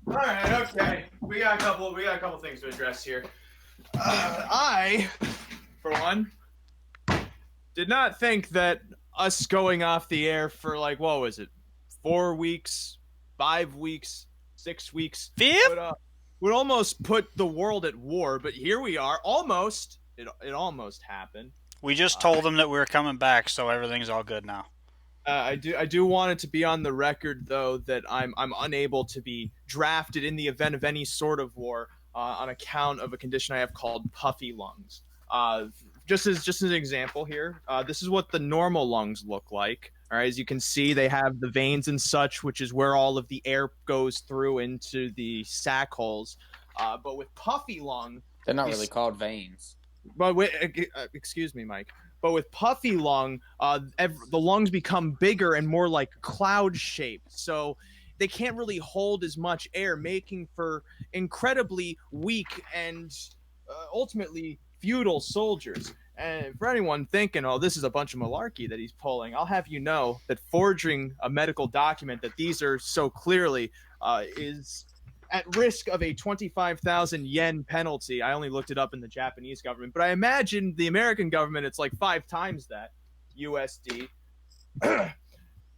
All right, okay. We got a couple things to address here. I, for one, did not think that us going off the air for like what was it, 4 weeks, 5 weeks, 6 weeks Fifth? would almost put the world at war. But here we are, almost. It almost happened. We just Uh, told them that we were coming back, so everything's all good now. I do want it to be on the record though that I'm unable to be drafted in the event of any sort of war on account of a condition I have called puffy lungs. Just as an example here, this is what the normal lungs look like. All right, as you can see, they have the veins and such, which is where all of the air goes through into the sac holes. But with puffy lung, They're not really these called veins. but wait, excuse me, Mike. But with puffy lung, the lungs become bigger and more like cloud shaped. So they can't really hold as much air, making for incredibly weak and ultimately futile soldiers. And for anyone thinking, oh, this is a bunch of malarkey that he's pulling, I'll have you know that forging a medical document that these are so clearly is at risk of a 25,000 yen penalty. I only looked it up in the Japanese government, but I imagine the American government, it's like 5 times that USD.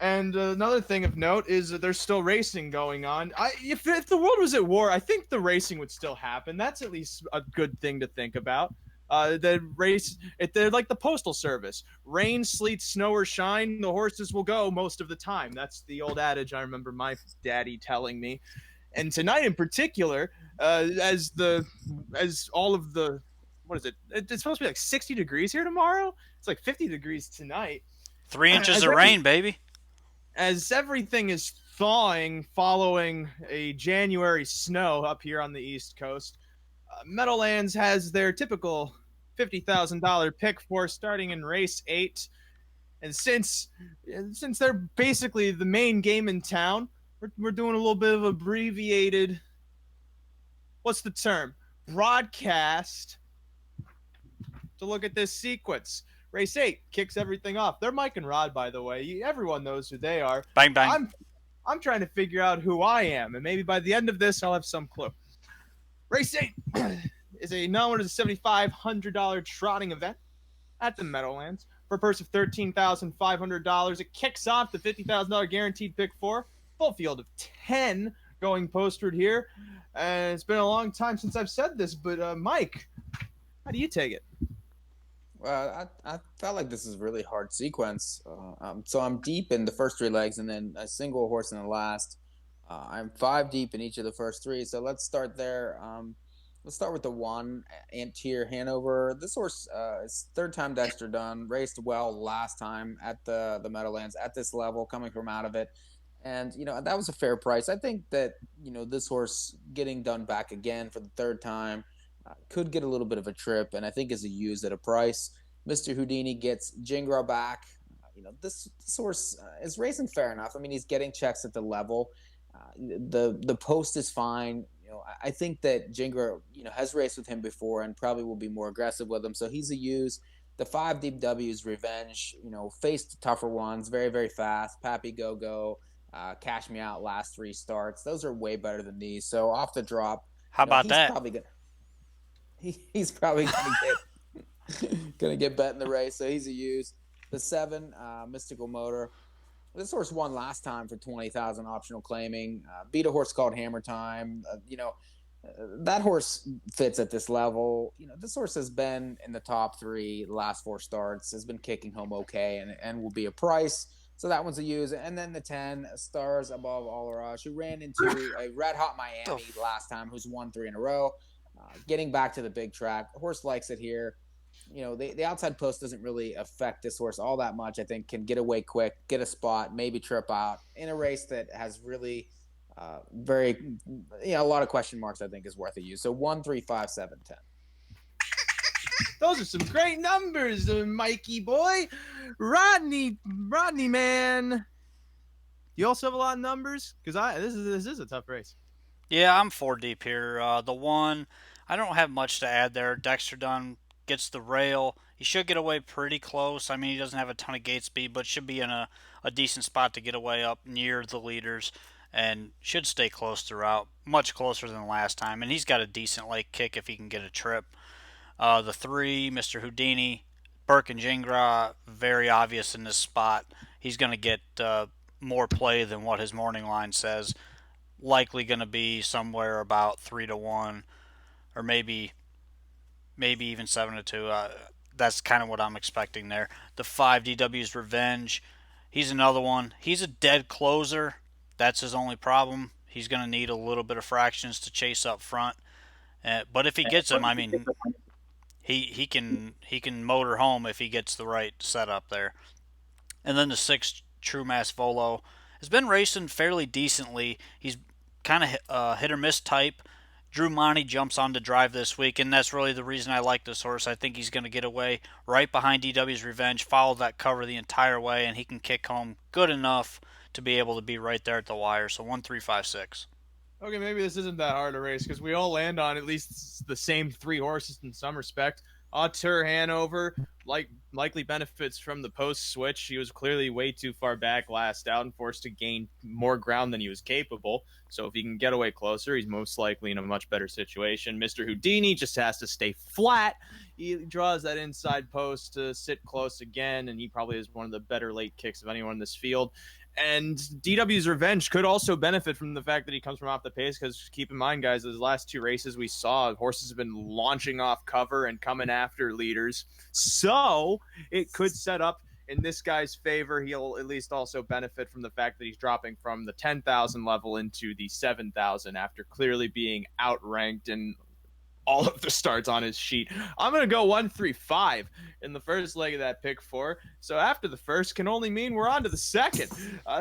And another thing of note is that there's still racing going on. If the world was at war, I think the racing would still happen. That's at least a good thing to think about. The race, they're like the postal service. Rain, sleet, snow, or shine, the horses will go most of the time. That's the old adage I remember my daddy telling me. And tonight in particular, as all of the what is it? It's supposed to be like 60 degrees here tomorrow. It's like 50 degrees tonight. 3 inches As of rain, baby. as everything is thawing following a January snow up here on the East Coast, Meadowlands has their typical $50,000 pick for starting in race 8. And since they're basically the main game in town, we're doing a little bit of abbreviated, what's the term? Broadcast to look at this sequence. Race 8 kicks everything off. They're Mike and Rod, by the way. Everyone knows who they are. Bang, bang. I'm trying to figure out who I am, and maybe by the end of this, I'll have some clue. Race 8 is a known as a $7,500 trotting event at the Meadowlands for a purse of $13,500. It kicks off the $50,000 guaranteed pick four. Full field of 10 going postward here. And it's been a long time since I've said this, but Mike, how do you take it? Well, I felt like this is a really hard sequence. So I'm deep in the first three legs and then a single horse in the last. I'm 5 deep in each of the first three. So let's start there. Let's start with the one, Antier Hanover. This horse is third time Dexter done, raced well last time at the Meadowlands at this level, coming from out of it. And, that was a fair price. I think that, this horse getting done back again for the third time could get a little bit of a trip, and I think is a used at a price. Mr. Houdini gets Jingra back. This horse is racing fair enough. I mean, he's getting checks at the level. The post is fine. I think that Jingra, has raced with him before and probably will be more aggressive with him. So he's a use. The 5 deep W's Revenge, faced tougher ones, very, very fast. Pappy Go Go, Cash Me Out last 3 starts. Those are way better than these. So off the drop, How about he's that? probably he's probably gonna get bet in the race. So he's a use. The 7, Mystical Motor. This horse won last time for 20,000 optional claiming. Beat a horse called Hammer Time. That horse fits at this level. This horse has been in the top 3 the last 4 starts. Has been kicking home okay, and will be a price. So that one's a use. And then the 10, Stars Above All Rush, who ran into a red hot Miami last time, who's won 3 in a row. Getting back to the big track, the horse likes it here. The outside post doesn't really affect this horse all that much. I think can get away quick, get a spot, maybe trip out in a race that has really a lot of question marks. I think is worth a use. So 1, 3, 5, 7, 10. Those are some great numbers, Mikey boy. Rodney man. You also have a lot of numbers? Because this is a tough race. Yeah, I'm 4 deep here. The one, I don't have much to add there. Dexter Dunn gets the rail. He should get away pretty close. I mean, he doesn't have a ton of gate speed, but should be in a decent spot to get away up near the leaders. and should stay close throughout, much closer than last time. And he's got a decent late kick if he can get a trip. The 3, Mr. Houdini, Burke and Jingra, very obvious in this spot. He's going to get more play than what his morning line says. Likely going to be somewhere about 3-1, or maybe even 7-2. That's kind of what I'm expecting there. The 5, DW's Revenge. He's another one. He's a dead closer. That's his only problem. He's going to need a little bit of fractions to chase up front. But if he gets them, I mean, he can motor home if he gets the right setup there. And then the 6, True Mass Volo, has been racing fairly decently. He's kind of hit or miss type. Drew Monty jumps on to drive this week, and that's really the reason I like this horse. I think he's going to get away right behind DW's Revenge, follow that cover the entire way, and he can kick home good enough to be able to be right there at the wire. So 1-3-5-6. Okay, maybe this isn't that hard a race because we all land on at least the same 3 horses in some respect. Auteur Hanover likely benefits from the post switch. He was clearly way too far back last out and forced to gain more ground than he was capable. So if he can get away closer, he's most likely in a much better situation. Mr. Houdini just has to stay flat. He draws that inside post to sit close again, and he probably is one of the better late kicks of anyone in this field. And DW's Revenge could also benefit from the fact that he comes from off the pace, because keep in mind, guys, those last 2 races we saw, horses have been launching off cover and coming after leaders. So it could set up in this guy's favor. He'll at least also benefit from the fact that he's dropping from the 10,000 level into the 7,000 after clearly being outranked and all of the starts on his sheet. I'm going to go 1-3-5 in the first leg of that pick 4. So after the first can only mean we're on to the second.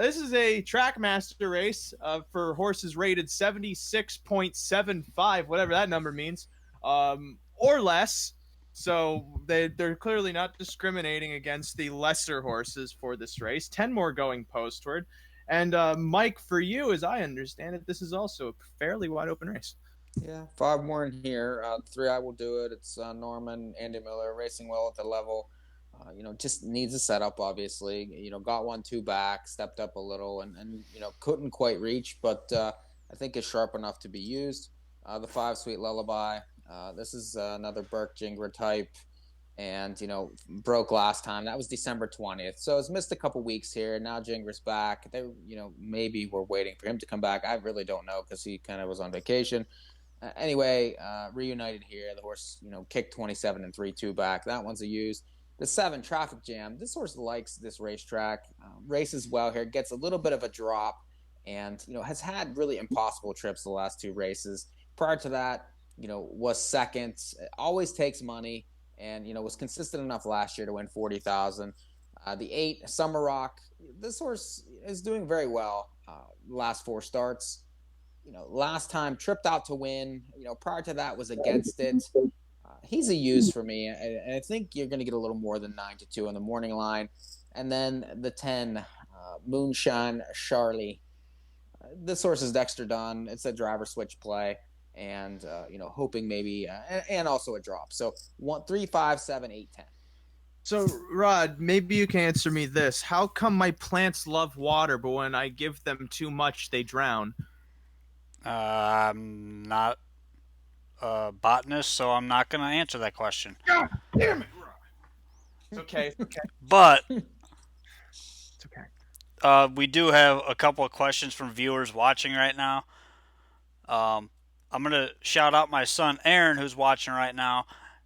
This is a Trackmaster race for horses rated 76.75, whatever that number means, or less. So they're clearly not discriminating against the lesser horses for this race. 10 more going postward. And Mike, for you, as I understand it, this is also a fairly wide open race. Yeah, 5 more in here. 3 I will do it. It's Norman, Andy Miller, racing well at the level. Just needs a setup, obviously. Got 1-2 back, stepped up a little, and couldn't quite reach, but I think is sharp enough to be used. The 5, Sweet Lullaby. This is another Burke Jingra type, and broke last time. That was December 20th, so it's missed a couple weeks here. Now Jingra's back. They maybe we're waiting for him to come back. I really don't know because he kind of was on vacation. Anyway, reunited here. The horse, kicked 27 and 3-2 back. That one's a use. The 7, Traffic Jam. This horse likes this racetrack. Races well here. Gets a little bit of a drop, and has had really impossible trips the last 2 races. Prior to that, was second. Always takes money, and was consistent enough last year to win 40,000. The 8, Summer Rock. This horse is doing very well. Last 4 starts. Last time tripped out to win. Prior to that was against it. He's a use for me, and I think you're going to get a little more than 9-2 on the morning line. And then the 10, Moonshine Charlie. This horse is Dexter Dunn. It's a driver switch play, and hoping maybe, and also a drop. So 1, 3, 5, 7, 8, 10. So, Rod, maybe you can answer me this. How come my plants love water, but when I give them too much, they drown? I'm not a botanist, so I'm not going to answer that question. God damn it, Rod. It's okay. It's okay. But It's okay. we do have a couple of questions from viewers watching right now. I'm going to shout out my son Aaron, who's watching right now,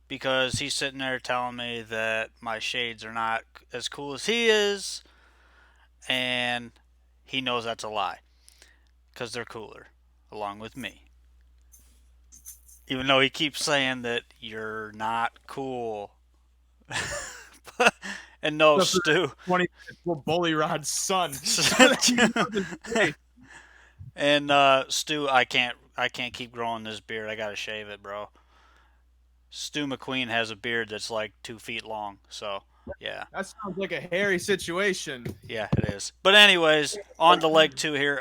because he's sitting there telling me that my shades are not as cool as he is, and he knows that's a lie, because they're cooler, along with me. Even though he keeps saying that you're not cool. And no, Stu. 20 Bully Rod's son. And Stu, I can't keep growing this beard. I gotta shave it, bro. Stu McQueen has a beard that's like 2 feet long. So yeah. That sounds like a hairy situation. Yeah, it is. But anyways, on to leg 2 here.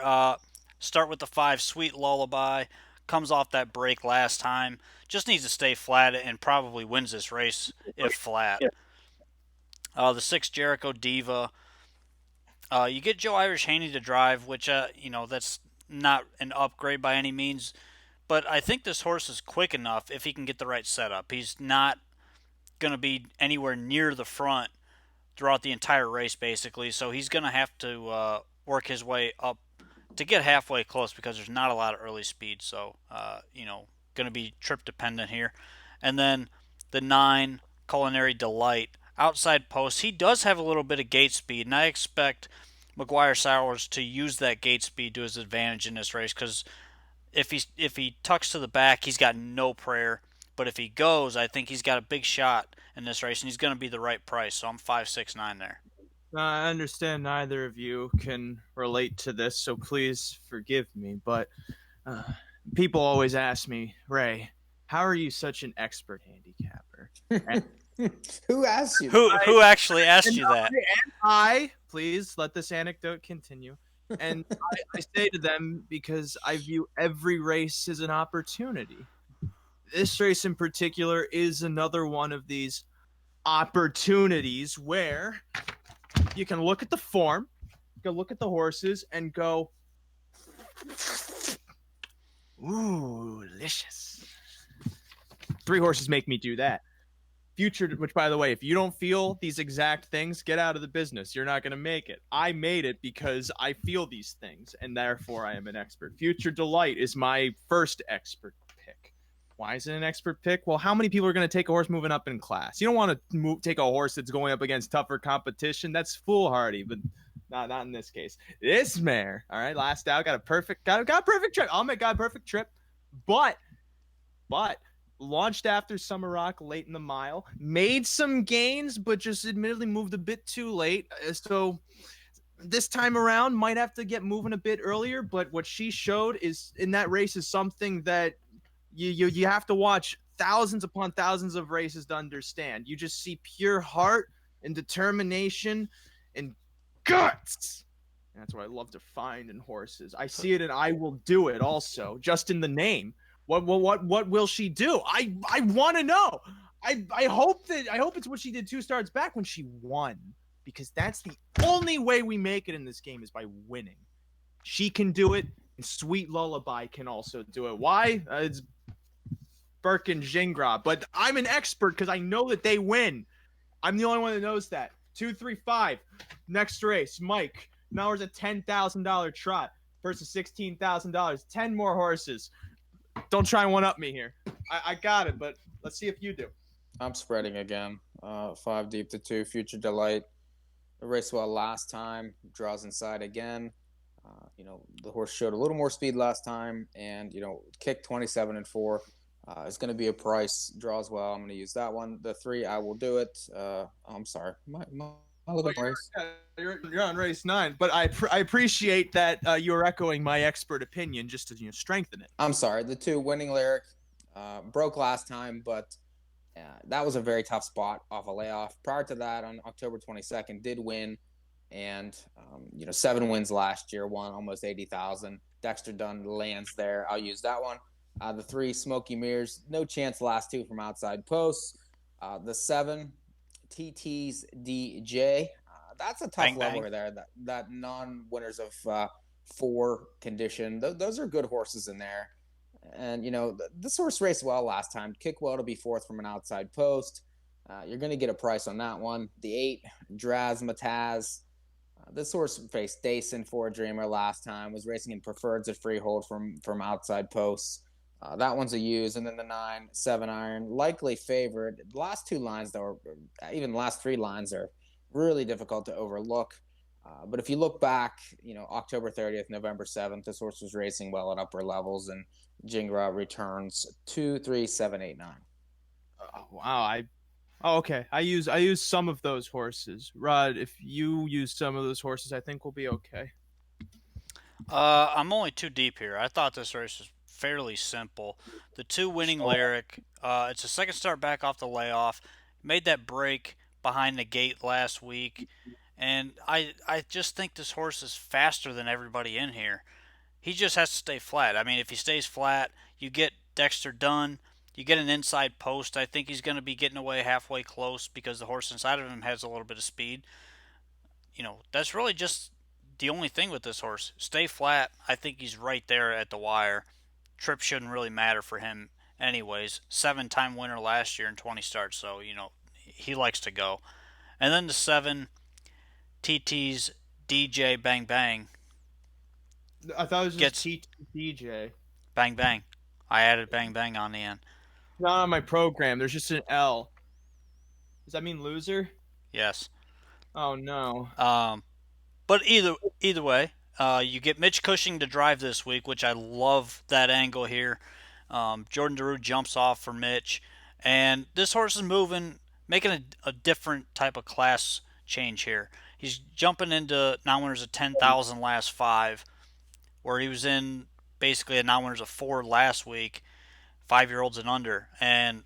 Start with the 5, Sweet Lullaby. Comes off that break last time. Just needs to stay flat and probably wins this race if flat. The 6, Jericho Diva. You get Joe Irish Haney to drive, which that's not an upgrade by any means, but I think this horse is quick enough if he can get the right setup. He's not going to be anywhere near the front throughout the entire race, basically, so he's going to have to work his way up to get halfway close because there's not a lot of early speed. So, going to be trip dependent here. And then the 9, Culinary Delight, outside post. He does have a little bit of gate speed, and I expect McGuire Sowers to use that gate speed to his advantage in this race because if he tucks to the back, he's got no prayer. But if he goes, I think he's got a big shot in this race, and he's going to be the right price. So I'm 5.69 there. I understand neither of you can relate to this, so please forgive me. But uh, people always ask me, Ray, how are you such an expert handicapper? And Who asked you? Who actually asked you that? I please let this anecdote continue. And I say to them because I view every race as an opportunity. This race in particular is another one of these opportunities where you can look at the form, you can look at the horses, and go, ooh, delicious. 3 horses make me do that. Future, which by the way, if you don't feel these exact things, get out of the business. You're not going to make it. I made it because I feel these things, and therefore I am an expert. Future Delight is my first expert pick. Why is it an expert pick? Well, how many people are going to take a horse moving up in class? You don't want to take a horse that's going up against tougher competition. That's foolhardy, but not in this case. This mare, all right, last out, got a perfect trip. I'll make got a perfect trip, but launched after Summer Rock late in the mile, made some gains, but just admittedly moved a bit too late. So this time around, might have to get moving a bit earlier. But what she showed is in that race is something that you have to watch thousands upon thousands of races to understand. You just see pure heart and determination and guts. And that's what I love to find in horses. I see it and I will do it also, just in the name. What will she do? I want to know. I hope it's what she did 2 starts back when she won, because that's the only way we make it in this game is by winning. She can do it, and Sweet Lullaby can also do it. Why? It's Burke and Gingras, but I'm an expert because I know that they win. I'm the only one that knows that. 2, 3, 5. Next race, Mike. Now there's a $10,000 trot versus $16,000. 10 more horses. Don't try and one up me here. I got it, but let's see if you do. I'm spreading again. 5 deep to 2. Future Delight. The race well last time. Draws inside again. The horse showed a little more speed last time, and kick 27 and 4. It's going to be a price. Draws well. I'm going to use that one. The 3, I will do it. I'm sorry. My race. You're on race 9, but I appreciate that you're echoing my expert opinion just to strengthen it. I'm sorry. The 2, Winning Lyric, broke last time, but that was a very tough spot off a layoff. Prior to that, on October 22nd, did win, and 7 wins last year, won almost 80,000. Dexter Dunn lands there. I'll use that one. The 3, Smoky Mirrors, no chance last 2 from outside posts. The 7, TT's DJ. That's a tough leveler there. That non-winners of 4 condition. Those are good horses in there. And this horse raced well last time. Kick well to be 4th from an outside post. You're going to get a price on that one. The 8, Drazmataz. This horse faced Dason for a Dreamer last time. Was racing in preferreds at freehold from outside posts. That one's a use. And then the 9, 7 Iron, likely favorite. The last 2 lines, though, even the last 3 lines are really difficult to overlook. But if you look back, October 30th, November 7th, this horse was racing well at upper levels, and Gingras returns 2, 3, 7, 8, 9. Wow. Okay. I use some of those horses. Rod, if you use some of those horses, I think we'll be okay. I'm only 2 deep here. I thought this race was fairly simple. The 2, Winning Lyric, it's a second start back off the layoff. Made that break behind the gate last week, and I just think this horse is faster than everybody in here. He just has to stay flat. I mean, if he stays flat, you get Dexter Dunn, you get an inside post. I think he's going to be getting away halfway close because the horse inside of him has a little bit of speed. That's really just the only thing with this horse, stay flat. I think he's right there at the wire. Trip shouldn't really matter for him, anyways. 7-time winner last year in 20 starts, so he likes to go. And then the 7, TT's DJ Bang Bang I thought it was just gets TTDJ. Bang Bang. I added Bang Bang on the end. Not on my program. There's just an L. Does that mean loser? Yes. Oh no. But either way, you get Mitch Cushing to drive this week, which I love that angle here. Jordan Daru jumps off for Mitch, and this horse is moving, making a different type of class change here. He's jumping into non-winners of 10,000 last 5, where he was in basically a non-winners of 4 last week, 5-year-olds and under, and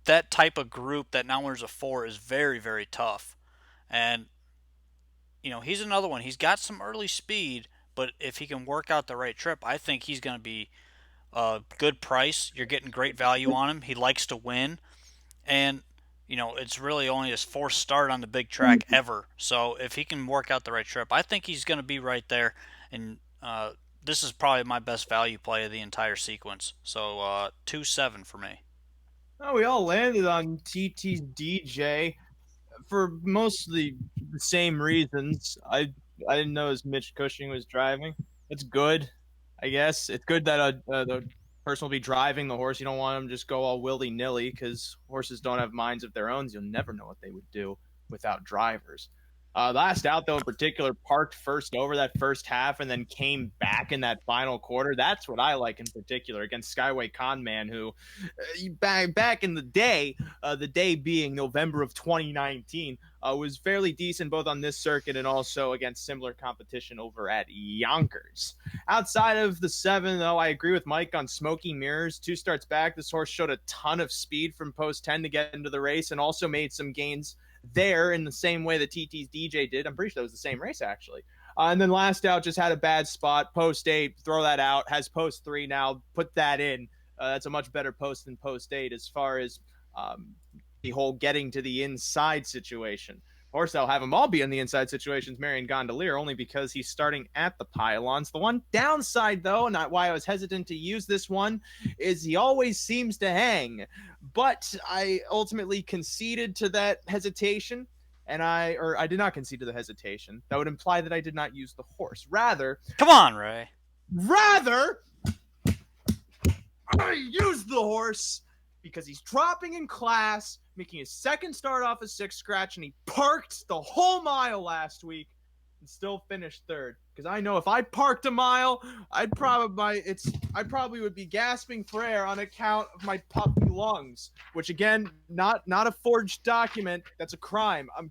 that type of group, that non-winners of 4, is very, very tough. And he's another one. He's got some early speed, but if he can work out the right trip, I think he's going to be a good price. You're getting great value on him. He likes to win, and it's really only his 4th start on the big track ever. So if he can work out the right trip, I think he's going to be right there. And this is probably my best value play of the entire sequence. So 2-7 for me. Oh, we all landed on TT's DJ for mostly the same reasons. I didn't know as Mitch Cushing was driving. It's good, I guess. It's good that the person will be driving the horse. You don't want them to just go all willy nilly because horses don't have minds of their own. You'll never know what they would do without drivers. Last out, though, in particular, parked first over that first half and then came back in that final quarter. That's what I like in particular against Skyway Conman, who back in the day being November of 2019, was fairly decent both on this circuit and also against similar competition over at Yonkers. Outside of the 7, though, I agree with Mike on Smoky Mirrors. 2 starts back, this horse showed a ton of speed from post 10 to get into the race and also made some gains there in the same way that TT's DJ did. I'm pretty sure that was the same race, actually. And then last out just had a bad spot. Post 8, throw that out. Has post 3 now. Put that in. That's a much better post than post 8 as far as the whole getting to the inside situation. Of course, they'll have them all be in the inside situations, Marion Gondolier, only because he's starting at the pylons. The one downside, though, and why I was hesitant to use this one, is he always seems to hang. But I ultimately conceded to that hesitation, and I did not concede to the hesitation. That would imply that I did not use the horse. Rather, Come on, Ray. I used the horse because he's dropping in class, making his 2nd start off a 6 scratch, and he parked the whole mile last week and still finished 3rd. Because I know if I parked a mile, I probably would be gasping for air on account of my puppy lungs. Which again, not a forged document. That's a crime. I'm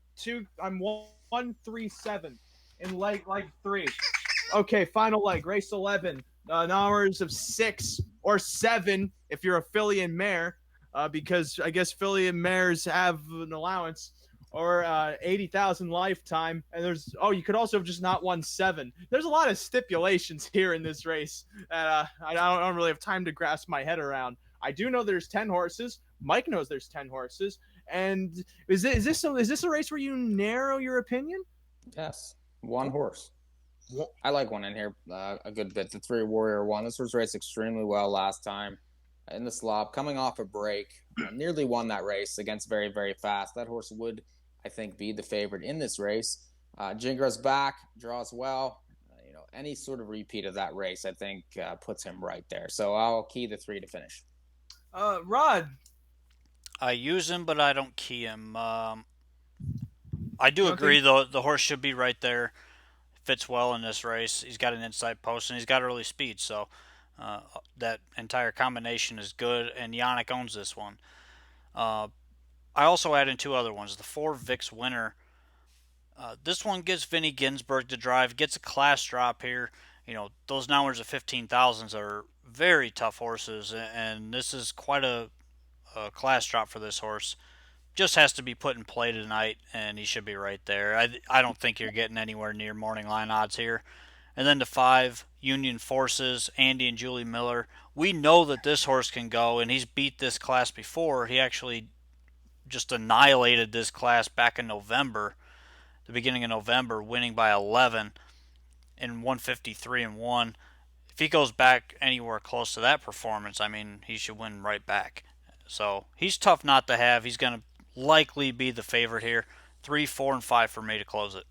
137 in leg 3. Okay, final leg, race 11. Hours of 6 or 7 if you're a filly and mare. Because I guess filly and mares have an allowance, or 80,000 lifetime, and you could also have just not won 7. There's a lot of stipulations here in this race that I don't really have time to grasp my head around. I do know there's 10 horses. Mike knows there's 10 horses, and is this a race where you narrow your opinion? Yes, one horse. I like one in here a good bit. The 3 Warrior 1. This was raced extremely well last time in the slop, coming off a break. Nearly won that race against Very, Very Fast. That horse would, I think, be the favorite in this race. Jingra's back, draws well. Any sort of repeat of that race, I think, puts him right there. So I'll key the 3 to finish. Rod. I use him, but I don't key him. I do agree, though, the horse should be right there. Fits well in this race. He's got an inside post, and he's got early speed, so that entire combination is good, and Yannick owns this one. I also add in 2 other ones. The 4 Vix Winner. This one gives Vinny Ginsburg to drive. Gets a class drop here. Those numbers of 15,000s are very tough horses, and this is quite a class drop for this horse. Just has to be put in play tonight, and he should be right there. I don't think you're getting anywhere near morning line odds here. And then the 5 Union Forces, Andy and Julie Miller. We know that this horse can go, and he's beat this class before. He actually just annihilated this class back in November. the beginning of November, winning by 11 in 153-1. If he goes back anywhere close to that performance, I mean, he should win right back. So he's tough not to have. He's going to likely be the favorite here. 3, 4, and 5 for me to close it.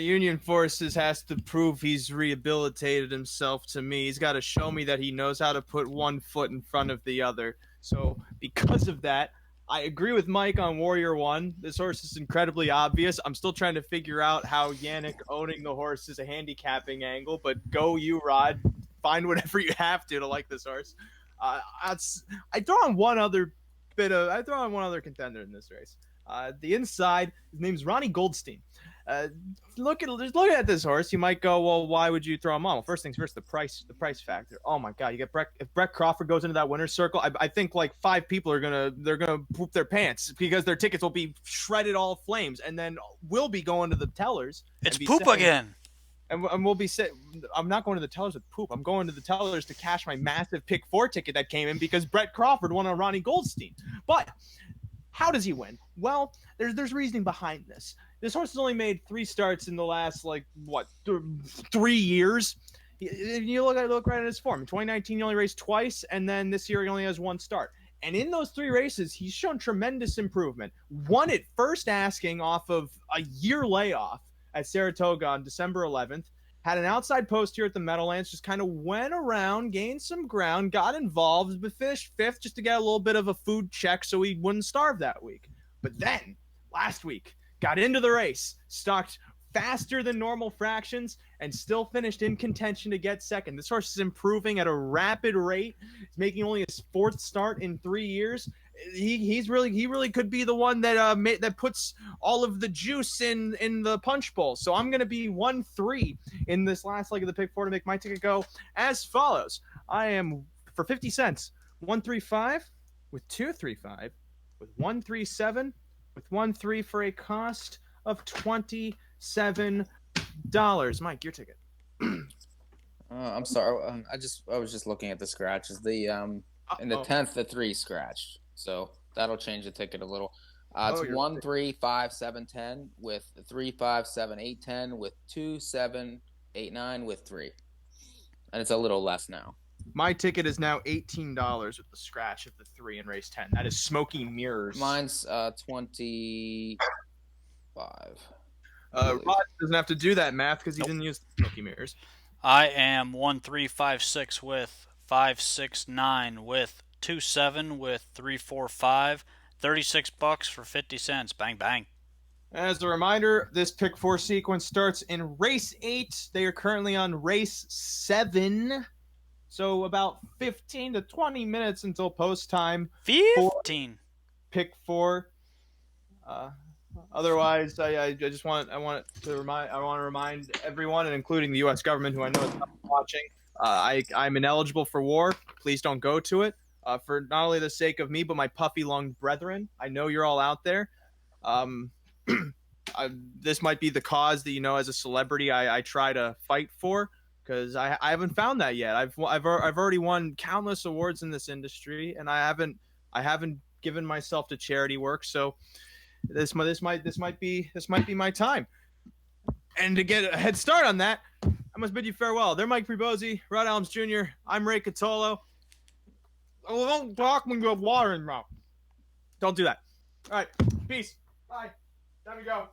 Union Forces has to prove he's rehabilitated himself to me. He's got to show me that he knows how to put one foot in front of the other. So because of that, I agree with Mike on Warrior 1. This horse is incredibly obvious. I'm still trying to figure out how Yannick owning the horse is a handicapping angle, but go you, Rod. Find whatever you have to like this horse. I throw on one other contender in this race. The inside, his name's Ronnie Goldstein. Just looking at this horse, you might go, well, why would you throw him on? Well, first things first, the price factor. Oh my God, you get if Brett Crawford goes into that winner's circle, I think like 5 people are gonna poop their pants because their tickets will be shredded all flames, and then we'll be going to the tellers. It's poop again. And we'll be I'm not going to the tellers with poop. I'm going to the tellers to cash my massive pick 4 ticket that came in because Brett Crawford won on Ronnie Goldstein. But how does he win? Well, there's reasoning behind this. This horse has only made 3 starts in the last 3 years. You look right at his form. In 2019, he only raced twice, and then this year he only has 1 start. And in those 3 races, he's shown tremendous improvement. Won it first asking off of a year layoff at Saratoga on December 11th. Had an outside post here at the Meadowlands, just kind of went around, gained some ground, got involved, but finished 5th just to get a little bit of a food check so he wouldn't starve that week. But then, last week, got into the race, stalked faster than normal fractions, and still finished in contention to get second. This horse is improving at a rapid rate. He's making only his 4th start in 3 years. He really could be the one that puts all of the juice in the punch bowl. So I'm going to be 1-3 in this last leg of the pick 4 to make my ticket go as follows. I am for 50 cents 135 with 235 with 137 with 1-3 for a cost of $27. Mike, your ticket. I'm sorry. I was just looking at the scratches. In the 10th, the 3 scratched, so that'll change the ticket a little. It's 1, 3, 5, 7, 10 with 3, 5, 7, 8, 10 with 2, 7, 8, 9 with 3, and it's a little less now. My ticket is now $18 with the scratch of the 3 in race 10. That is Smoky Mirrors. Mine's 25. Rod doesn't have to do that math because he didn't use the Smoky Mirrors. I am 1, 3, 5, 6 with 5, 6, 9 with 2, 7 with 3, 4, 5. $36 for 50 cents. Bang, bang. As a reminder, this pick 4 sequence starts in race 8. They are currently on race 7. So about 15 to 20 minutes until post time. 15. Pick 4. Otherwise, I want to remind everyone, and including the U.S. government, who I know is not watching, I'm ineligible for war. Please don't go to it. For not only the sake of me, but my puffy-lunged brethren. I know you're all out there. This might be the cause that, as a celebrity, I try to fight for, because I haven't found that yet. I've already won countless awards in this industry, and I haven't given myself to charity work. So this might be my time. And to get a head start on that, I must bid you farewell. They're Mike Pribozzi, Rod Elms Jr. I'm Ray Catolo. Oh, don't talk when you have water in your mouth. Don't do that. All right. Peace. Bye. Time to go.